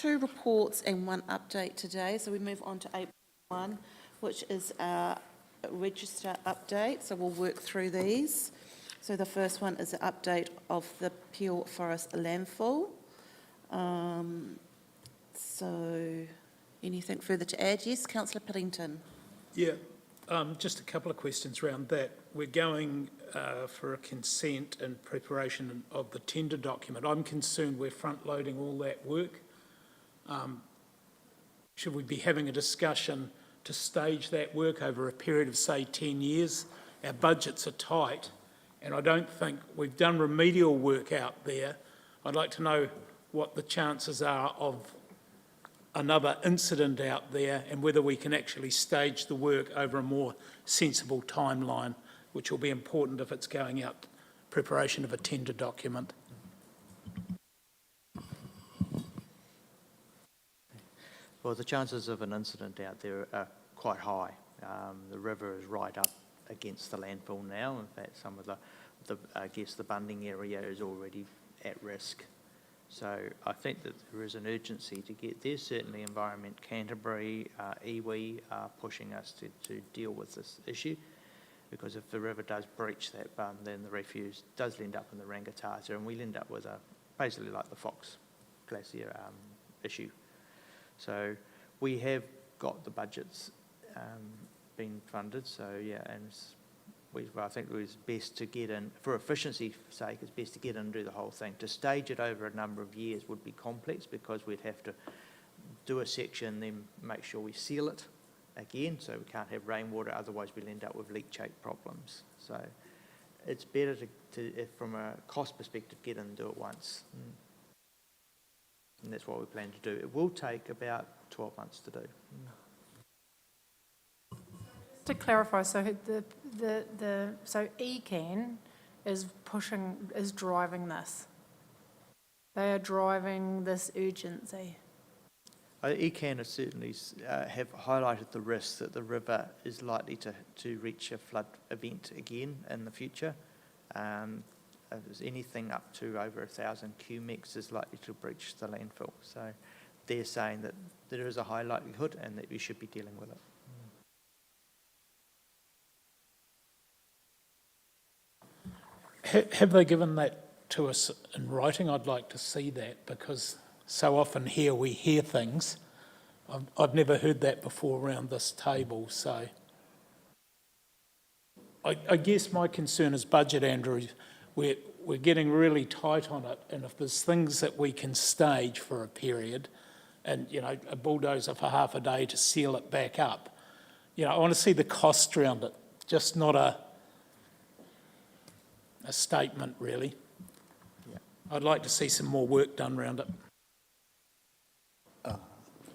2 reports and 1 update today. So we move on to 8.1, which is our register update. So we'll work through these. So the first one is an update of the Peel Forest landfill. So anything further to add? Yes, Councillor Piddington. Yeah, just a couple of questions around that. We're going for a consent and preparation of the tender document. I'm concerned we're front-loading all that work. Should we be having a discussion to stage that work over a period of, say, 10 years? Our budgets are tight, and I don't think we've done remedial work out there. I'd like to know what the chances are of another incident out there and whether we can actually stage the work over a more sensible timeline, which will be important if it's going out, preparation of a tender document. Well, the chances of an incident out there are quite high. The river is right up against the landfill now. In fact, some of I guess the bunding area is already at risk. So I think that there is an urgency to get there. Certainly Environment Canterbury, iwi are pushing us to deal with this issue, because if the river does breach that bund, then the refuse does end up in the Rangatata, and we'll end up with basically like the Fox Glacier issue. So we have got the budgets being funded, so yeah, and I think it was best to get in, for efficiency's sake, it's best to get in and do the whole thing. To stage it over a number of years would be complex, because we'd have to do a section, then make sure we seal it again, so we can't have rainwater, otherwise we'll end up with leachate problems. So it's better if from a cost perspective, get in and do it once. And that's what we plan to do. It will take about 12 months to do. To clarify, so so ECAN is driving this. They are driving this urgency. ECAN has certainly have highlighted the risk that the river is likely to reach a flood event again in the future. If there's anything up to over 1,000 cumecs is likely to breach the landfill. So they're saying that there is a high likelihood and that we should be dealing with it. Have they given that to us in writing? I'd like to see that, because so often here we hear things. I've never heard that before around this table. So I guess my concern is budget, Andrew. We're getting really tight on it, and if there's things that we can stage for a period, and a bulldozer for half a day to seal it back up, I want to see the cost around it, just not a statement, really. Yeah. I'd like to see some more work done around it.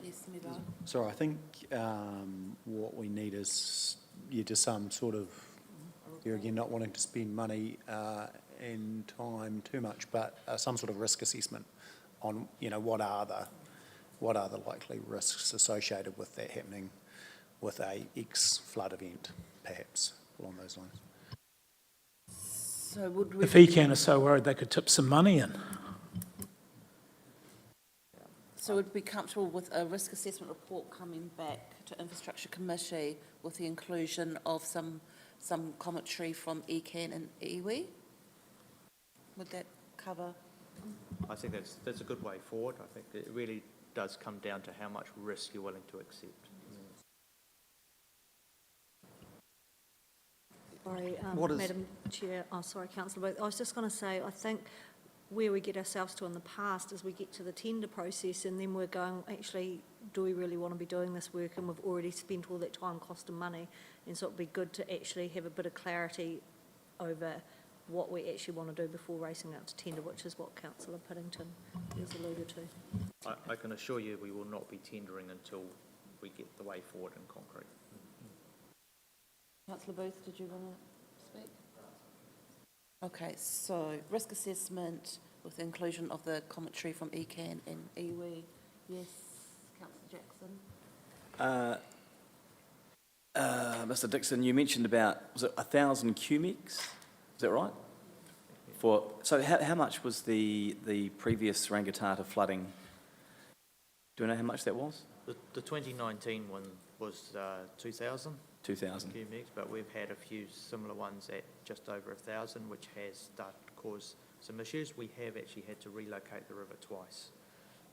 Yes, move on. So I think what we need is just some sort of, here again, not wanting to spend money and time too much, but some sort of risk assessment on what are the likely risks associated with that happening with a flood event, perhaps along those lines. So would we... If ECAN are so worried, they could tip some money in. So would we be comfortable with a risk assessment report coming back to Infrastructure Committee with the inclusion of some commentary from ECAN and iwi? Would that cover? I think that's a good way forward. I think it really does come down to how much risk you're willing to accept. Sorry, Madam Chair. Oh, sorry, Councillor. I was just going to say, I think where we get ourselves to in the past is we get to the tender process and then we're going, actually, do we really want to be doing this work? And we've already spent all that time, cost and money. And so it'd be good to actually have a bit of clarity over what we actually want to do before racing out to tender, which is what Councillor Piddington has alluded to. I can assure you we will not be tendering until we get the way forward in concrete. Councillor Booth, did you want to speak? Okay, so risk assessment with the inclusion of the commentary from ECAN and iwi. Yes, Councillor Jackson. Mr Dixon, you mentioned about, was it 1,000 cumecs? Is that right? So how much was the previous Rangatata flooding Do we know how much that was? The 2019 one was 2,000 2,000. cubics, but we've had a few similar ones at just over 1,000, which has started to cause some issues. We have actually had to relocate the river twice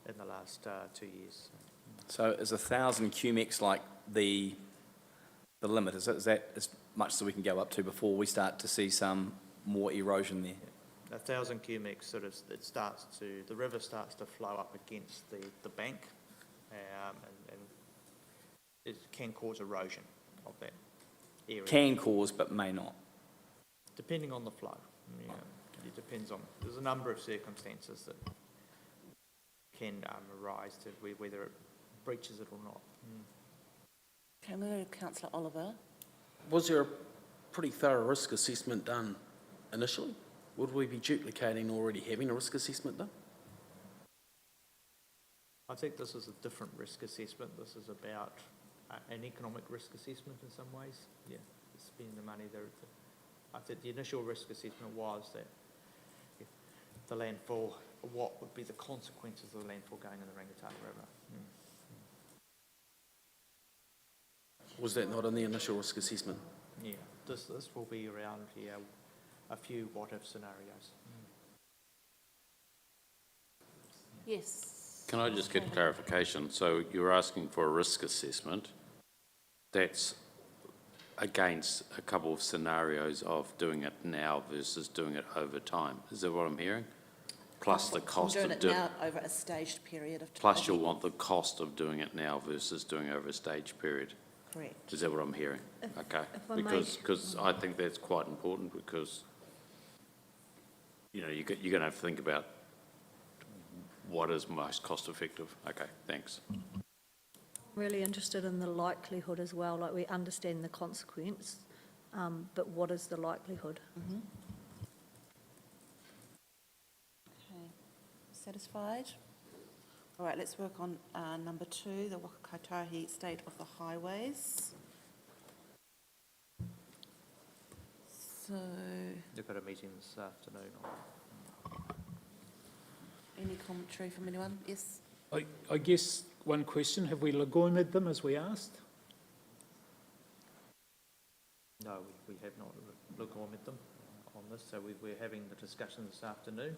in the last 2 years. So is 1,000 cubics like the limit? Is that as much as we can go up to before we start to see some more erosion there? 1,000 cubics sort of, the river starts to flow up against the bank, and it can cause erosion of that area. Can cause, but may not. Depending on the flow. Yeah, it depends on, there's a number of circumstances that can arise to whether it breaches it or not. Okay, I'm going to go to councillor Oliver. Was there a pretty thorough risk assessment done initially? Would we be duplicating already having a risk assessment done? I think this is a different risk assessment. This is about an economic risk assessment in some ways. Yeah, spending the money there. I think the initial risk assessment was that if the landfall, what would be the consequences of the landfall going in the Rangitata River? Was that not in the initial risk assessment? Yeah, this will be around here, a few what-if scenarios. Yes. Can I just get clarification? So you're asking for a risk assessment that's against a couple of scenarios of doing it now versus doing it over time. Is that what I'm hearing? Plus the cost I'm of doing it now over a staged period of time. plus you'll want the cost of doing it now versus doing it over a stage period. Correct. Is that what I'm hearing? Okay. if I may- Because I think that's quite important because, you know, you're going to have to think about what is most cost effective. Okay, thanks. Really interested in the likelihood as well, like we understand the consequence, but what is the likelihood? Okay. Satisfied? All right, let's work on number 2, the Whakatahi State of the Highways. So, They've got a meeting this afternoon on any commentary from anyone? Yes? I guess one question, have we lagoimed them as we asked? No, we have not looked at them on this, so we're having the discussion this afternoon,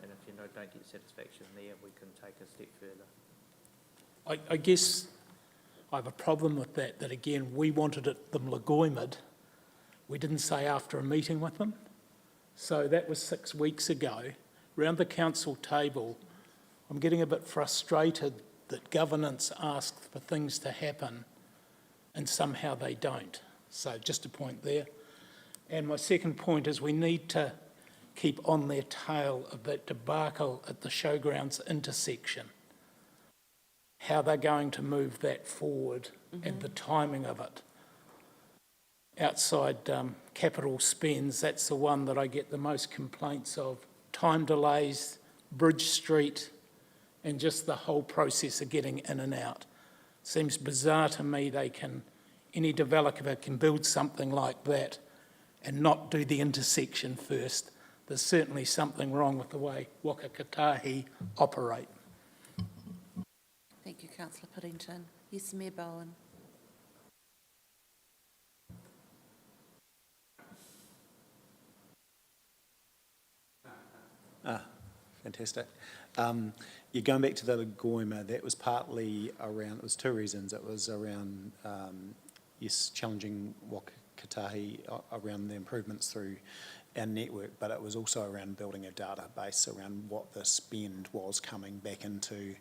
and if you don't get satisfaction there, we can take a step further. I guess I have a problem with that again, we wanted them lagoimed. We didn't say after a meeting with them. So that was 6 weeks ago. Round the council table, I'm getting a bit frustrated that governance asks for things to happen and somehow they don't. So just a point there. And my second point is we need to keep on their tail of that debacle at the showgrounds intersection. How they're going to move that forward and the timing of it. Outside capital spends, that's the one that I get the most complaints of. Time delays, Bridge Street, and just the whole process of getting in and out. Seems bizarre to me any developer can build something like that and not do the intersection first. There's certainly something wrong with the way Whakatahi operate. Thank you, councillor Puddington. Yes, Mayor Bowen. Fantastic. You're going back to the Lagoima, that was partly around, it was 2 reasons. It was around, challenging Whakatahi around the improvements through our network, but it was also around building a database around what the spend was coming back into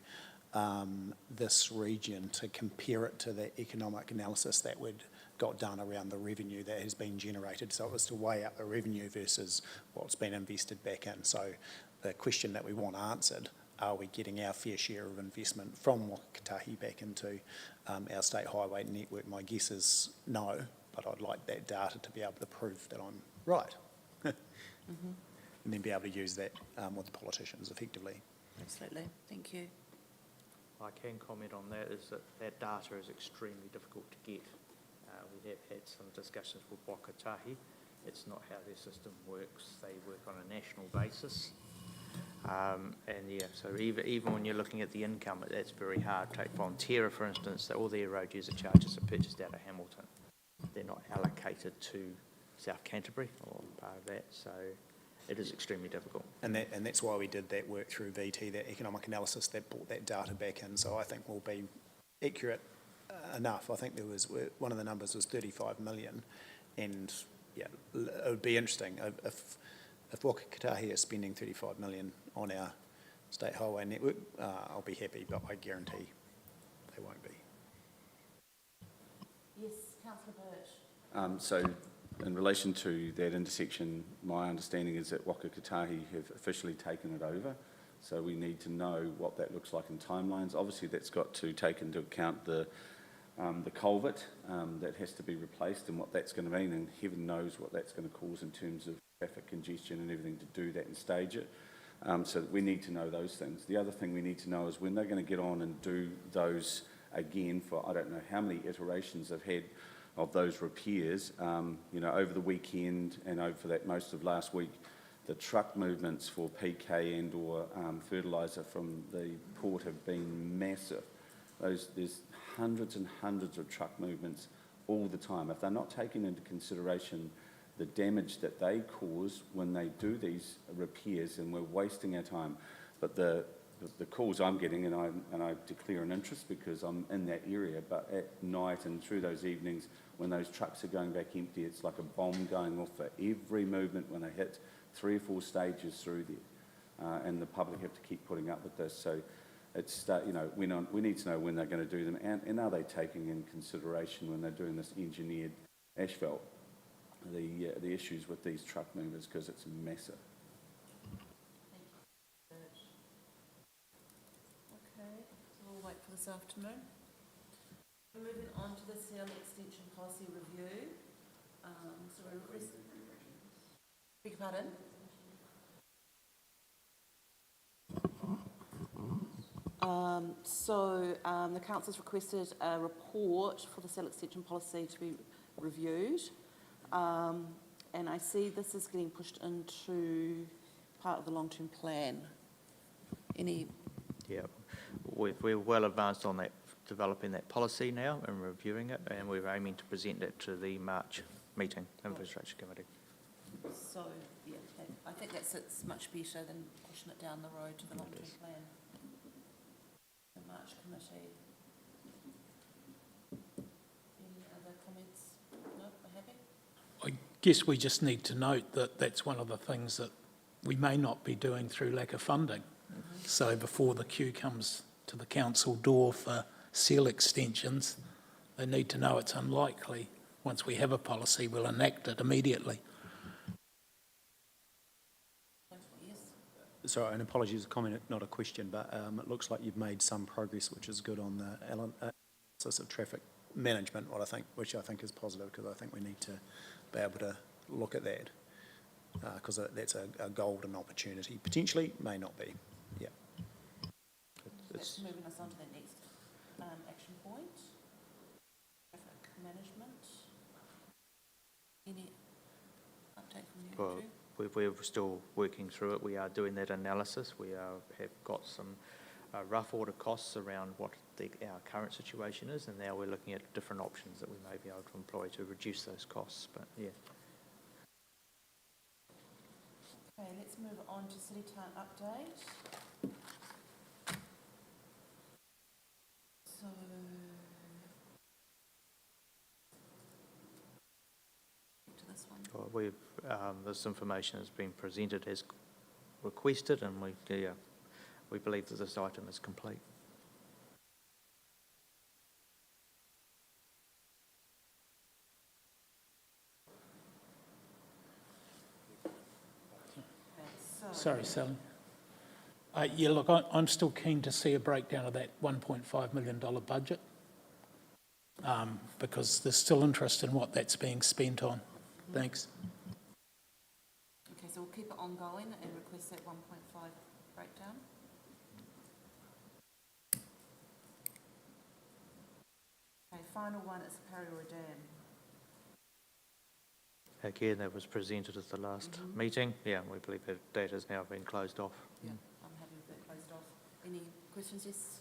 this region to compare it to the economic analysis that we'd got done around the revenue that has been generated. So it was to weigh up the revenue versus what's been invested back in. So the question that we want answered, are we getting our fair share of investment from Whakatahi back into our state highway network? My guess is no, but I'd like that data to be able to prove that I'm right. And then be able to use that with the politicians effectively. Absolutely, thank you. I can comment on that, is that data is extremely difficult to get. We have had some discussions with Whakatahi. It's not how their system works. They work on a national basis. And yeah, so even when you're looking at the income, that's very hard. Take Fonterra, for instance, all their road user charges are purchased out of Hamilton. They're not allocated to South Canterbury or part of that, so it is extremely difficult. And that's why we did that work through VT, that economic analysis that brought that data back in, so I think we'll be accurate enough. I think there was, one of the numbers was 35 million, and yeah, it would be interesting if Waka Kotahi is spending 35 million on our state highway network, I'll be happy, but I guarantee they won't be. Yes, councillor Birch. So in relation to that intersection, my understanding is that Waka Kotahi have officially taken it over. So we need to know what that looks like in timelines. Obviously, that's got to take into account the culvert that has to be replaced and what that's going to mean, and heaven knows what that's going to cause in terms of traffic congestion and everything to do that and stage it. So we need to know those things. The other thing we need to know is when they're going to get on and do those again for, I don't know how many iterations they've had of those repairs. You know, over the weekend and over that most of last week, the truck movements for PK and or fertiliser from the port have been massive. There's hundreds and hundreds of truck movements all the time. If they're not taking into consideration the damage that they cause when they do these repairs, and we're wasting our time. But the calls I'm getting, and I declare an interest because I'm in that area, but at night and through those evenings when those trucks are going back empty, it's like a bomb going off for every movement when they hit 3 or 4 stages through there. And the public have to keep putting up with this. So it's, you know, we need to know when they're going to do them, and are they taking in consideration when they're doing this engineered asphalt, the issues with these truck movers, because it's massive. Okay, so we'll wait for this afternoon. Moving on to the CL Extension Policy Review. So we're requesting... Beg your pardon? The council's requested a report for the CL Extension Policy to be reviewed. And I see this is getting pushed into part of the long-term plan. Yeah, we're well advanced on that, developing that policy now and reviewing it, and we're aiming to present it to the March meeting, Infrastructure Committee. So, yeah, I think that sits much better than pushing it down the road to the long-term plan. The March committee. Any other comments? No, we're happy? I guess we just need to note that that's one of the things that we may not be doing through lack of funding. So before the queue comes to the council door for seal extensions, they need to know it's unlikely. Once we have a policy, we'll enact it immediately. Yes. Sorry, and apologies, a comment, not a question, but it looks like you've made some progress, which is good on the analysis of traffic management, which I think is positive, because I think we need to be able to look at that, because that's a golden opportunity. Potentially, may not be. Yeah. That's moving us on to the next action point. Traffic management. Any update from you, Well, Drew? we're still working through it. We are doing that analysis. We have got some rough order costs around what our current situation is, and now we're looking at different options that we may be able to employ to reduce those costs. But yeah. Okay, let's move on to City Town update. So, to this one. Well, this information has been presented as requested, and we believe that this item is complete. Sorry, Sally. Yeah, look, I'm still keen to see a breakdown of that $1.5 million budget, because there's still interest in what that's being spent on. Thanks. Okay, so we'll keep it ongoing and request that 1.5 breakdown. Okay, final one is Parrora Dam. Again, that was presented at the last meeting. Yeah, we believe that has now been closed off. Yeah, Any questions? Yes?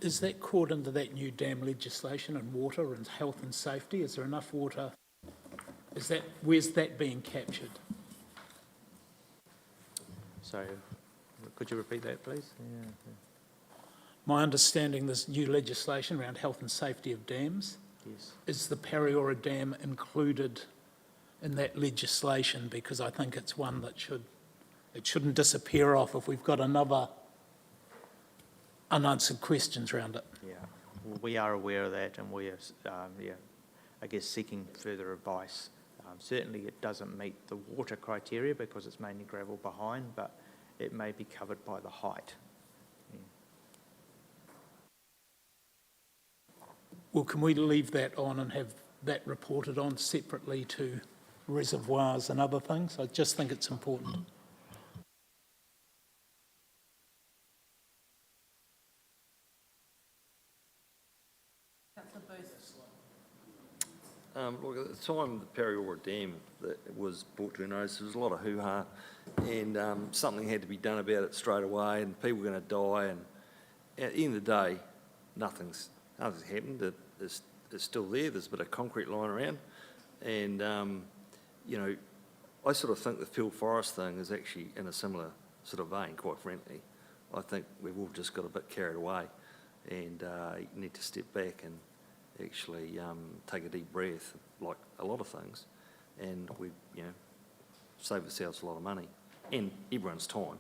Is that caught into that new dam legislation and water and health and safety? Is there enough water? Where's that being captured? So, could you repeat that, please? Yeah. My understanding, there's new legislation around health and safety of dams. Yes. Is the Pariora Dam included in that legislation? Because I think it's one that shouldn't disappear off if we've got another unanswered questions around it. Yeah, well, we are aware of that, and we are, I guess, seeking further advice. Certainly it doesn't meet the water criteria because it's mainly gravel behind, but it may be covered by the height. Well, can we leave that on and have that reported on separately to reservoirs and other things? I just think it's important. Look, at the time the Pariora Dam that was brought to our notice, there was a lot of hoo-ha, and something had to be done about it straight away, and people were going to die, and at the end of the day, nothing's happened. It's still there. There's a bit of concrete lying around, and you know, I sort of think the Field Forest thing is actually in a similar sort of vein, quite frankly. I think we've all just got a bit carried away, and you need to step back and actually take a deep breath, like a lot of things, and we, you know, save ourselves a lot of money and everyone's time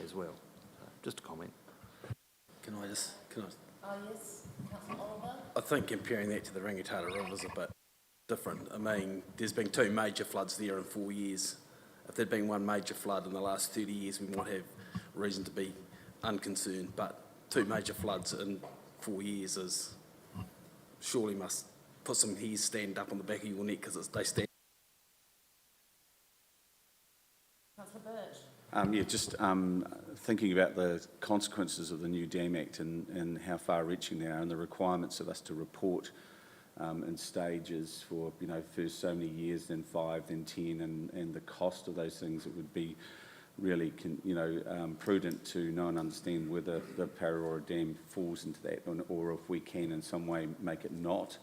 as well. Just a comment. Can I? Oh, yes. Councillor Oliver? I think comparing that to the Rangitata River is a bit different. I mean, there's been 2 major floods there in 4 years. If there'd been one major flood in the last 30 years, we might have reason to be unconcerned, but 2 major floods in 4 years is surely must put some hairs stand up on the back of your neck because they stand. Councillor Birch? Yeah, just thinking about the consequences of the new Dam Act and how far-reaching they are, and the requirements of us to report in stages for, you know, first so many years, then 5, then 10, and the cost of those things. It would be really, prudent to know and understand whether the Pariora Dam falls into that, or if we can in some way make it not,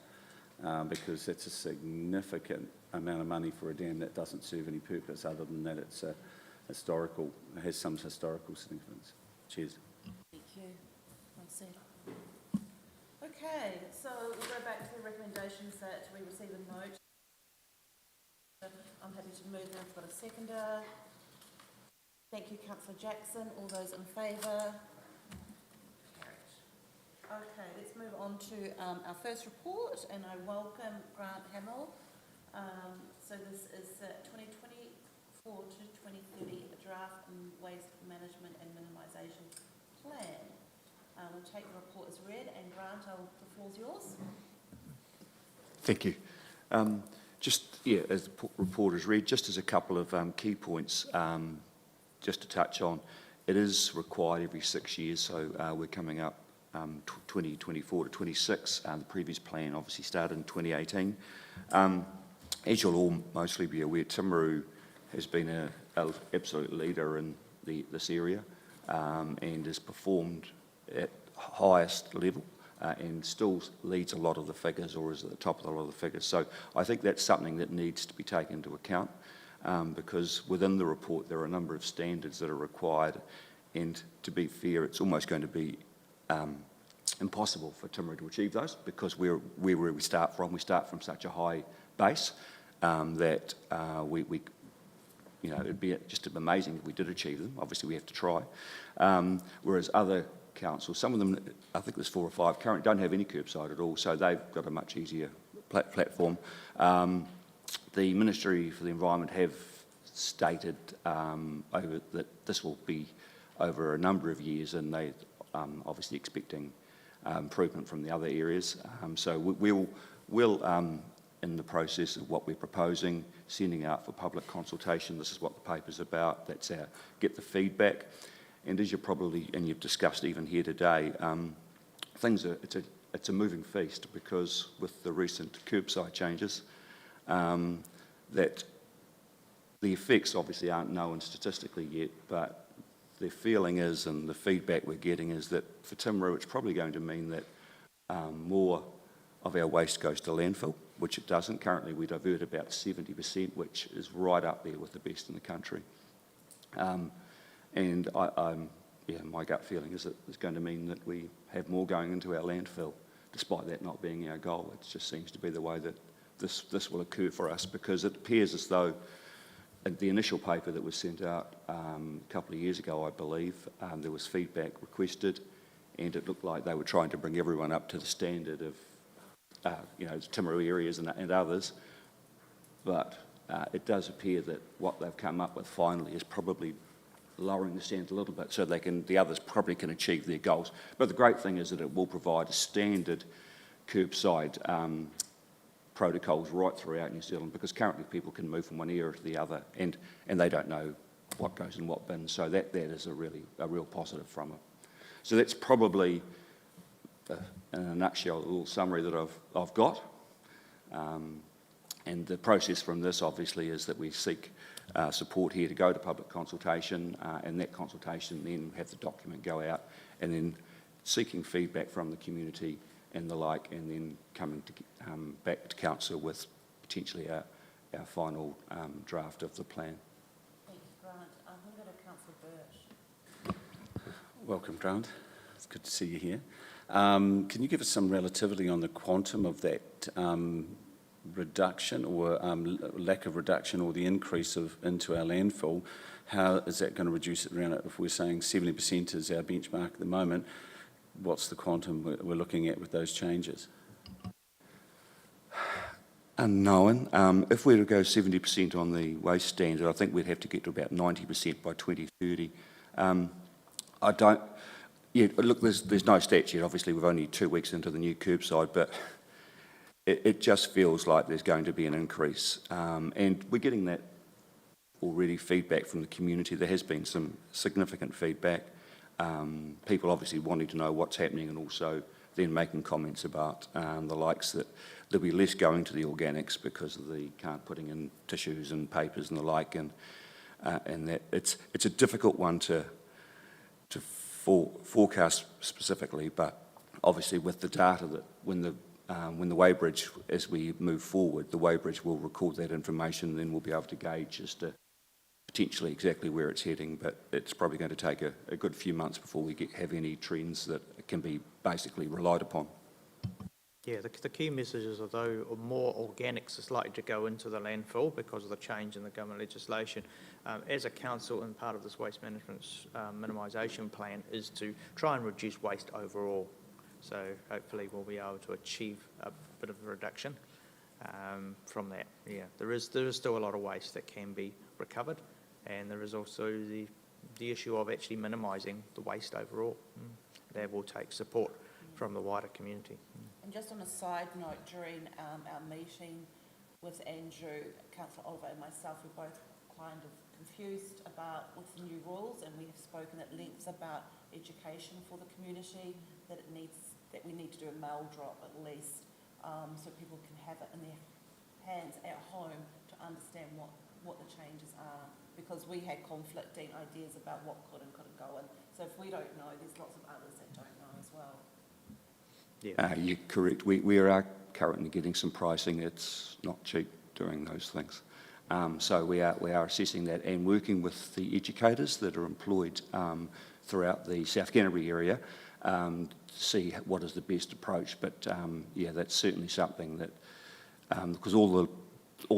because that's a significant amount of money for a dam that doesn't serve any purpose other than that it's historical, it has some historical significance. Cheers. Thank you. Well said. Okay, so we'll go back to the recommendations that we receive a note. I'm happy to move them. I've got a seconder. Thank you, Councillor Jackson. All those in favour? Carried. Okay, let's move on to our first report, and I welcome Grant Hamill. So this is 2024 to 2030 draft waste management and minimisation plan. We'll take the report as read, and Grant, the floor's yours. Thank you. As the report is read, just as a couple of key points, just to touch on, it is required every 6 years, so we're coming up 2024 to 26. The previous plan obviously started in 2018. As you'll all mostly be aware, Timaru has been an absolute leader in this area and has performed at highest level and still leads a lot of the figures, or is at the top of a lot of the figures. So I think that's something that needs to be taken into account. Because within the report there are a number of standards that are required, and to be fair, it's almost going to be impossible for Timaru to achieve those, because where we start from such a high base that it'd be just amazing if we did achieve them. Obviously we have to try. Whereas other councils, some of them, I think there's 4 or 5 currently, don't have any curbside at all, so they've got a much easier platform. The Ministry for the Environment have stated that this will be over a number of years, and they obviously expecting improvement from the other areas. So we'll in the process of what we're proposing, sending out for public consultation. This is what the paper's about. That's our get the feedback. And as you've discussed even here today, it's a moving feast, because with the recent curbside changes, that the effects obviously aren't known statistically yet, but their feeling is, and the feedback we're getting is that for Timaru, it's probably going to mean that more of our waste goes to landfill, which it doesn't. Currently, we divert about 70%, which is right up there with the best in the country. And my gut feeling is that it's going to mean that we have more going into our landfill, despite that not being our goal. It just seems to be the way that this will occur for us, because it appears as though in the initial paper that was sent out a couple of years ago, I believe, there was feedback requested, and it looked like they were trying to bring everyone up to the standard of Timaru areas and others. But it does appear that what they've come up with finally is probably lowering the standard a little bit, so the others probably can achieve their goals. But the great thing is that it will provide a standard curbside protocols right throughout New Zealand, because currently people can move from one area to the other, and they don't know what goes in what bin. So that is a real positive from it. So that's probably, in a nutshell, a little summary that I've got. And the process from this, obviously, is that we seek support here to go to public consultation, and that consultation then have the document go out, and then seeking feedback from the community and the like, and then coming to, back to council with potentially our final draft of the plan. Thank you, Grant. I'm going to go to Councillor Birch. Welcome, Grant. It's good to see you here. Can you give us some relativity on the quantum of that reduction or lack of reduction, or the increase into our landfill? How is that going to reduce it around? If we're saying 70% is our benchmark at the moment, what's the quantum we're looking at with those changes? Unknown. If we were to go 70% on the waste standard, I think we'd have to get to about 90% by 2030. Look, there's no stats yet. Obviously, we're only 2 weeks into the new curbside, but it just feels like there's going to be an increase. And we're getting that already, feedback from the community. There has been some significant feedback. People obviously wanting to know what's happening, and also then making comments about the likes that there'll be less going to the organics because of the can't putting in tissues and papers and the like, and that it's a difficult one to forecast specifically, but obviously with the data that when the weighbridge, as we move forward, the weighbridge will record that information, and then we'll be able to gauge as to potentially exactly where it's heading, but it's probably going to take a good few months before we have any trends that can be basically relied upon. Yeah, the key message is, although more organics is likely to go into the landfill because of the change in the government legislation, as a council and part of this waste management minimisation plan is to try and reduce waste overall. So hopefully we'll be able to achieve a bit of a reduction from that. Yeah, there is still a lot of waste that can be recovered, and there is also the issue of actually minimising the waste overall. That will take support from the wider community. And just on a side note, during our meeting with Andrew, Councillor Oliver and myself, we're both kind of confused with the new rules, and we have spoken at length about education for the community, that we need to do a mail drop at least, so people can have it in their hands at home to understand what the changes are, because we had conflicting ideas about what could and couldn't go in. So if we don't know, there's lots of others that don't know as well. You're correct. We are currently getting some pricing. It's not cheap doing those things. So we are assessing that and working with the educators that are employed throughout the South Canterbury area to see what is the best approach. But that's certainly something that, because all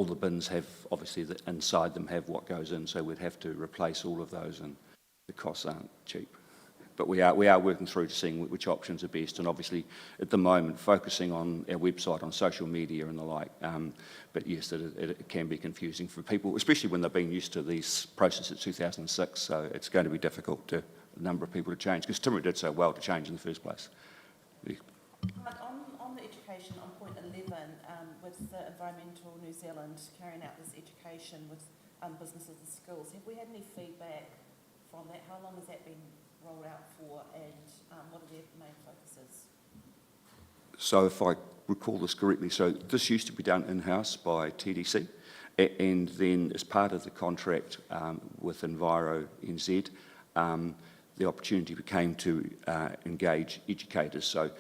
the bins have, obviously, inside them have what goes in, so we'd have to replace all of those, and the costs aren't cheap. But we are working through to seeing which options are best, and obviously at the moment focusing on our website, on social media and the like. But yes, it can be confusing for people, especially when they've been used to these processes since 2006. So it's going to be difficult to a number of people to change, because Timaru did so well to change in the first place. On the education, on point 11, with the Environmental New Zealand carrying out this education with businesses and schools, have we had any feedback from that? How long has that been rolled out for, and what are their main focuses? So if I recall this correctly, so this used to be done in-house by TDC, and then as part of the contract with Enviro NZ, the opportunity became to engage educators. So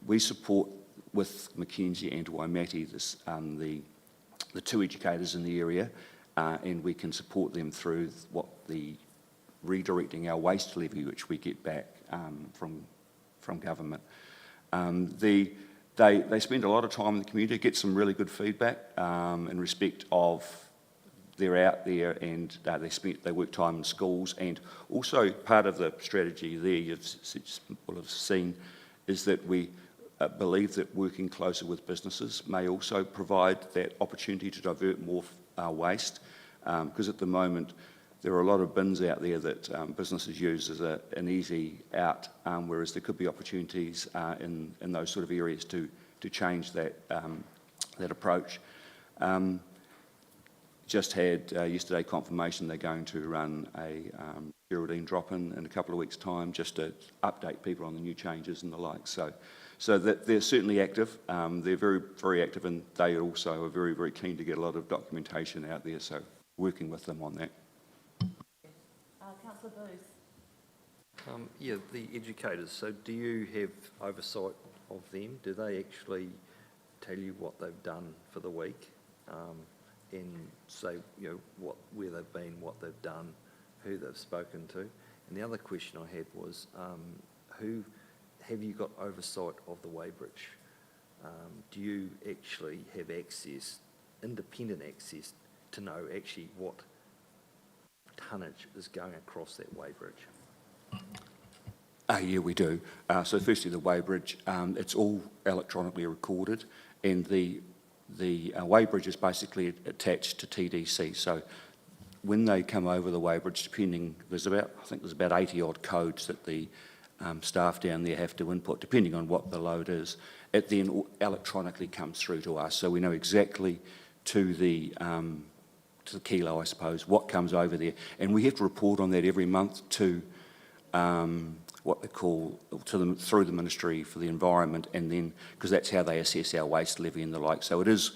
we support with Mackenzie and Waimati the two educators in the area, and we can support them through redirecting our waste levy, which we get back from government. They spend a lot of time in the community, get some really good feedback in respect of they're out there and they work time in schools, and also part of the strategy there you will have seen is that we believe that working closer with businesses may also provide that opportunity to divert more waste, because at the moment there are a lot of bins out there that businesses use as an easy out, whereas there could be opportunities in those sort of areas to change that approach. Just had yesterday confirmation they're going to run a Geraldine drop-in in a couple of weeks' time, just to update people on the new changes and the like. So that they're certainly active. They're very, very active, and they also are very, very keen to get a lot of documentation out there. So working with them on that. Councillor Booth. Yeah, the educators, so do you have oversight of them? Do they actually tell you what they've done for the week? And say, where they've been, what they've done, who they've spoken to? And the other question I had was, have you got oversight of the weighbridge? Do you actually have access, independent access, to know actually what tonnage is going across that weighbridge? Yeah, we do. So firstly, the weighbridge, it's all electronically recorded, and the weighbridge is basically attached to TDC. So when they come over the weighbridge, I think there's about 80 odd codes that the staff down there have to input, depending on what the load is. It then electronically comes through to us, so we know exactly to the kilo, I suppose, what comes over there, and we have to report on that every month to what they call through the Ministry for the Environment, and then because that's how they assess our waste levy and the like. So it is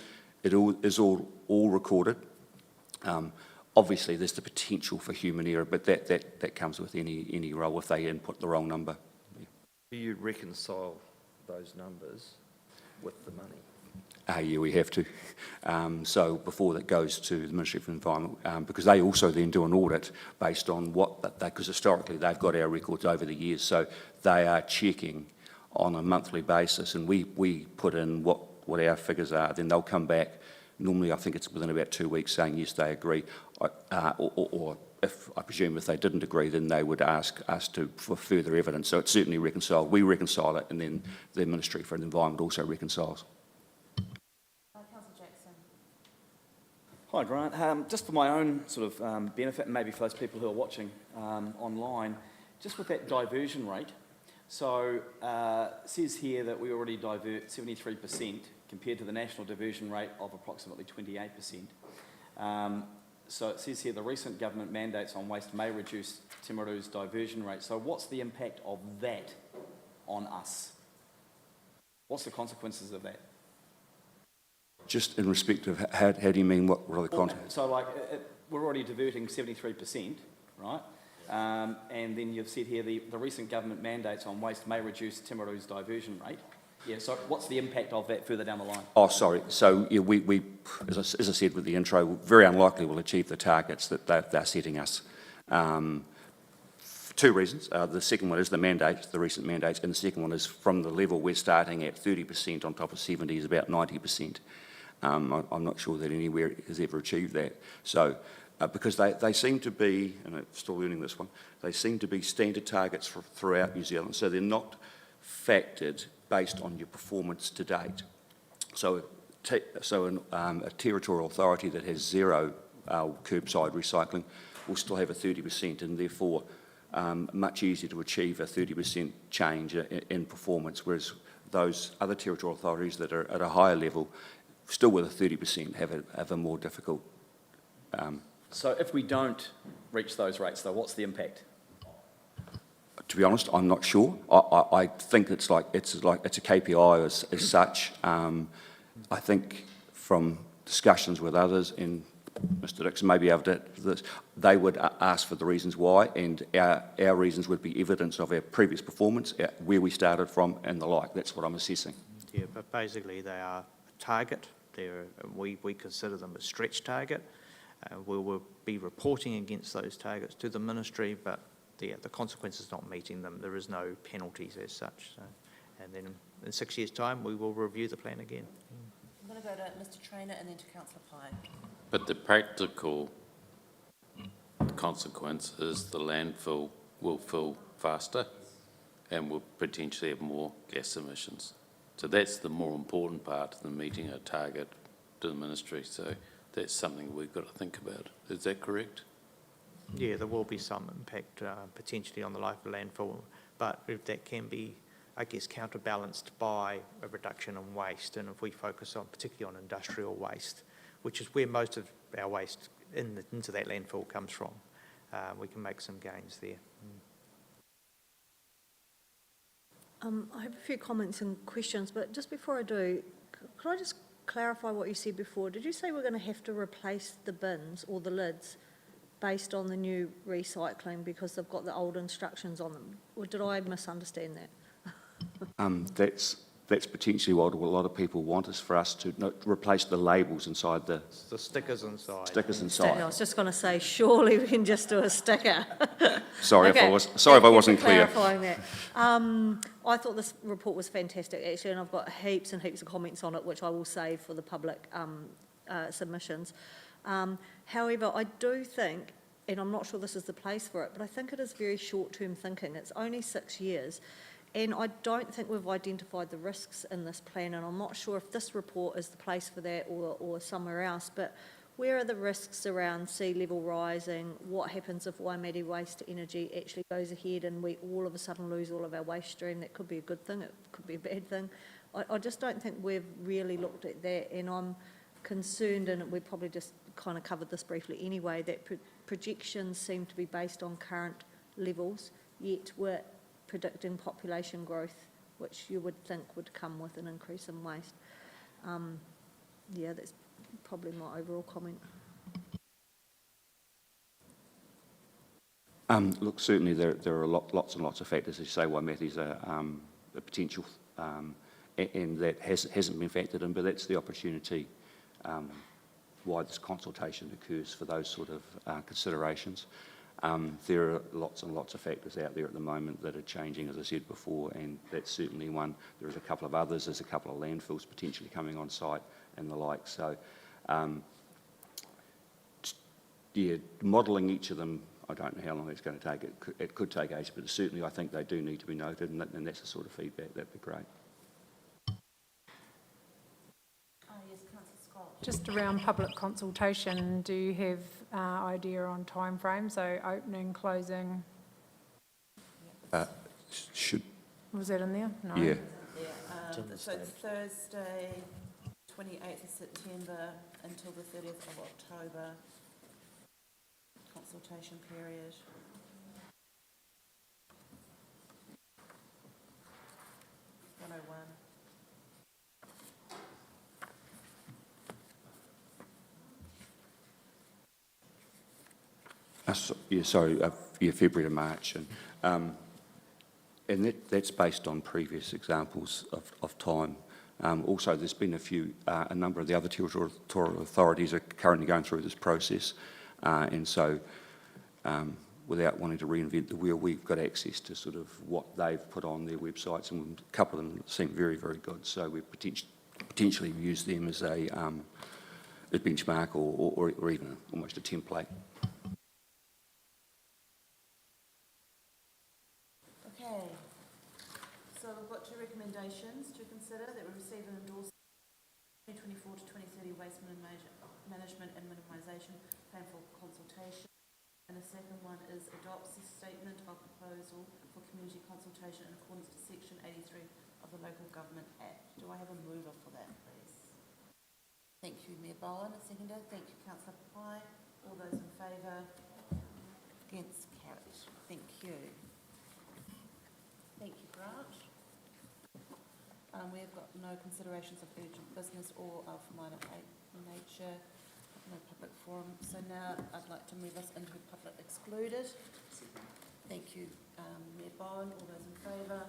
all recorded. Obviously, there's the potential for human error, but that comes with any role if they input the wrong number. Yeah. Do you reconcile those numbers with the money? Yeah, we have to. So before that goes to the Ministry for the Environment, because they also then do an audit based on because historically they've got our records over the years, so they are checking on a monthly basis, and we put in what our figures are. Then they'll come back. Normally, I think it's within about 2 weeks, saying yes, they agree, or if I presume if they didn't agree, then they would ask us for further evidence. So it's certainly reconciled. We reconcile it, and then the Ministry for the Environment also reconciles. Hi, Grant. Just for my own sort of benefit, and maybe for those people who are watching online, just with that diversion rate. So it says here that we already divert 73% compared to the national diversion rate of approximately 28%. So it says here the recent government mandates on waste may reduce Timaru's diversion rate. So what's the impact of that on us? What's the consequences of that? Just in respect of how do you mean what are the consequences? So like we're already diverting 73%, right? And then you've said here the recent government mandates on waste may reduce Timaru's diversion rate. Yeah, so what's the impact of that further down the line? Oh, sorry. So yeah, we as I said with the intro, very unlikely we'll achieve the targets that they're setting us. For two reasons. The second one is the mandates, the recent mandates, and the second one is from the level we're starting at 30% on top of 70 is about 90%. I'm not sure that anywhere has ever achieved that. So, because they seem to be, and I'm still learning this one, they seem to be standard targets throughout New Zealand. So they're not factored based on your performance to date. So, a territorial authority that has zero curbside recycling will still have a 30%, and therefore much easier to achieve a 30% change in performance, whereas those other territorial authorities that are at a higher level, still with a 30%, have a more difficult. So if we don't reach those rates, though, what's the impact? To be honest, I'm not sure. I think it's a KPI as such. I think from discussions with others and Mr Dixon may be able to, they would ask for the reasons why, and our reasons would be evidence of our previous performance, where we started from and the like. That's what I'm assessing. Yeah, but basically they are a target. We consider them a stretch target. We will be reporting against those targets to the ministry, but the consequence is not meeting them. There is no penalties as such. So, and then in 6 years' time, we will review the plan again. I'm going to go to Mr Trainer and then to councillor Pye. But the practical consequence is the landfill will fill faster and will potentially have more gas emissions. So that's the more important part than meeting a target to the ministry. So that's something we've got to think about. Is that correct? Yeah, there will be some impact potentially on the life of landfill, but if that can be, I guess, counterbalanced by a reduction in waste, and if we focus on particularly on industrial waste, which is where most of our waste into that landfill comes from, we can make some gains there. I have a few comments and questions, but just before I do, could I just clarify what you said before? Did you say we're going to have to replace the bins or the lids based on the new recycling because they've got the old instructions on them? Or did I misunderstand that? That's potentially what a lot of people want, is for us to replace the labels inside the stickers inside. stickers inside. I was just going to say, surely we can just do a sticker. Sorry Okay, if I wasn't clear. clarifying that. I thought this report was fantastic, actually, and I've got heaps and heaps of comments on it, which I will save for the public submissions. However, I do think, and I'm not sure this is the place for it, but I think it is very short-term thinking. It's only 6 years. And I don't think we've identified the risks in this plan, and I'm not sure if this report is the place for that or somewhere else, but where are the risks around sea level rising? What happens if Waimate Waste to Energy actually goes ahead and we all of a sudden lose all of our waste stream? That could be a good thing, it could be a bad thing. I just don't think we've really looked at that, and I'm concerned, and we probably just kind of covered this briefly anyway, that projections seem to be based on current levels, yet we're predicting population growth, which you would think would come with an increase in waste. Yeah, that's probably my overall comment. Look, certainly there are lots and lots of factors, as you say. Waimate's a potential, and that hasn't been factored in, but that's the opportunity why this consultation occurs, for those sort of considerations. There are lots and lots of factors out there at the moment that are changing, as I said before, and that's certainly one. There's a couple of others. There's a couple of landfills potentially coming on site and the like. So, yeah, modelling each of them, I don't know how long it's going to take. It could take ages, but certainly I think they do need to be noted, and that's the sort of feedback that'd be great. Just around public consultation, do you have idea on timeframe? So opening, closing? Should. Was that in there? No. Yeah. So Thursday, 28th of September until the 30th of October, consultation period. February to March, and that's based on previous examples of time. Also, there's been a number of the other territorial authorities are currently going through this process, and so without wanting to reinvent the wheel, we've got access to sort of what they've put on their websites, and a couple of them seem very, very good. So we potentially use them as a benchmark or even almost a template. Okay, so we've got two recommendations to consider that we receive and endorse 2024 to 2030 waste management and minimisation plan for consultation. And the second one is adopts the statement of proposal for community consultation in accordance to section 83 of the Local Government Act. Do I have a mover for that, please? Thank you, Mayor Bowen. A seconder. Thank you, Councillor Pye. All those in favour? Against? Carried. Thank you. Thank you, Grant. We have got no considerations of urgent business or of minor nature. No public forum. So now I'd like to move us into public excluded. Thank you, Mayor Bowen. All those in favour?